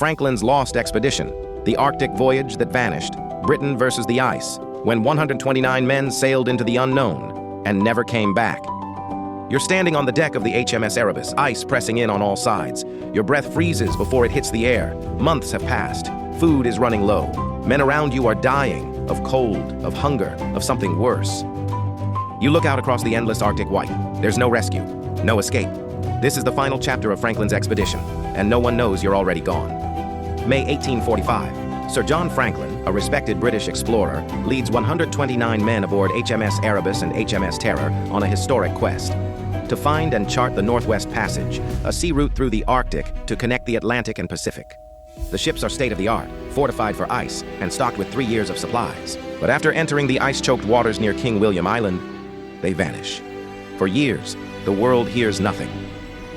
Franklin's lost expedition, the Arctic voyage that vanished, Britain versus the ice, when 129 men sailed into the unknown and never came back. You're standing on the deck of the HMS Erebus, ice pressing in on all sides. Your breath freezes before it hits the air. Months have passed. Food is running low. Men around you are dying of cold, of hunger, of something worse. You look out across the endless Arctic white. There's no rescue, no escape. This is the final chapter of Franklin's expedition, and no one knows you're already gone. May 1845. Sir John Franklin, a respected British explorer, leads 129 men aboard HMS Erebus and HMS Terror on a historic quest to find and chart the Northwest Passage, a sea route through the Arctic to connect the Atlantic and Pacific. The ships are state-of-the-art, fortified for ice, and stocked with 3 years of supplies. But after entering the ice-choked waters near King William Island, they vanish. For years, the world hears nothing.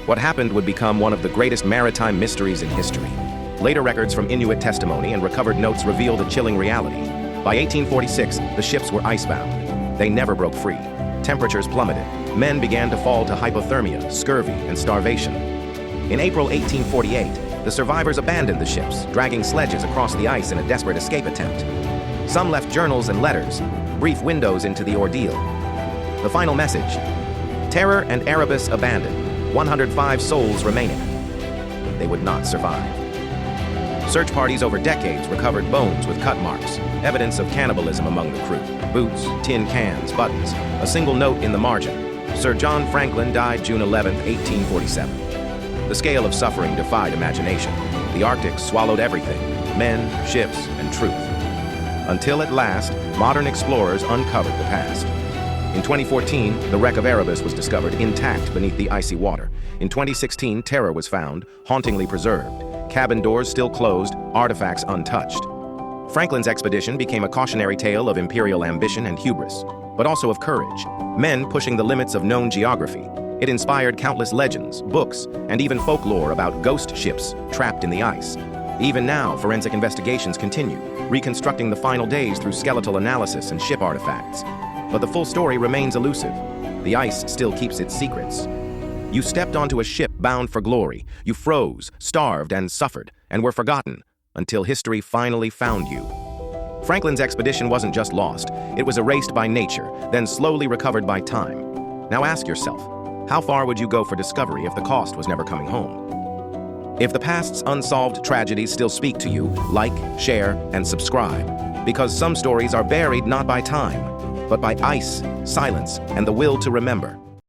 What happened would become one of the greatest maritime mysteries in history. Later records from Inuit testimony and recovered notes revealed a chilling reality. By 1846, the ships were icebound. They never broke free. Temperatures plummeted. Men began to fall to hypothermia, scurvy, and starvation. In April 1848, the survivors abandoned the ships, dragging sledges across the ice in a desperate escape attempt. Some left journals and letters, brief windows into the ordeal. The final message: Terror and Erebus abandoned, 105 souls remaining. They would not survive. Search parties over decades recovered bones with cut marks, evidence of cannibalism among the crew. Boots, tin cans, buttons, a single note in the margin. Sir John Franklin died June 11, 1847. The scale of suffering defied imagination. The Arctic swallowed everything: men, ships, and truth. Until at last, modern explorers uncovered the past. In 2014, the wreck of Erebus was discovered intact beneath the icy water. In 2016, Terror was found, hauntingly preserved. Cabin doors still closed, artifacts untouched. Franklin's expedition became a cautionary tale of imperial ambition and hubris, but also of courage. Men pushing the limits of known geography. It inspired countless legends, books, and even folklore about ghost ships trapped in the ice. Even now, forensic investigations continue, reconstructing the final days through skeletal analysis and ship artifacts. But the full story remains elusive. The ice still keeps its secrets. You stepped onto a ship bound for glory. You froze, starved, and suffered, and were forgotten until history finally found you. Franklin's expedition wasn't just lost. It was erased by nature, then slowly recovered by time. Now ask yourself, how far would you go for discovery if the cost was never coming home? If the past's unsolved tragedies still speak to you, like, share, and subscribe, because some stories are buried not by time, but by ice, silence, and the will to remember.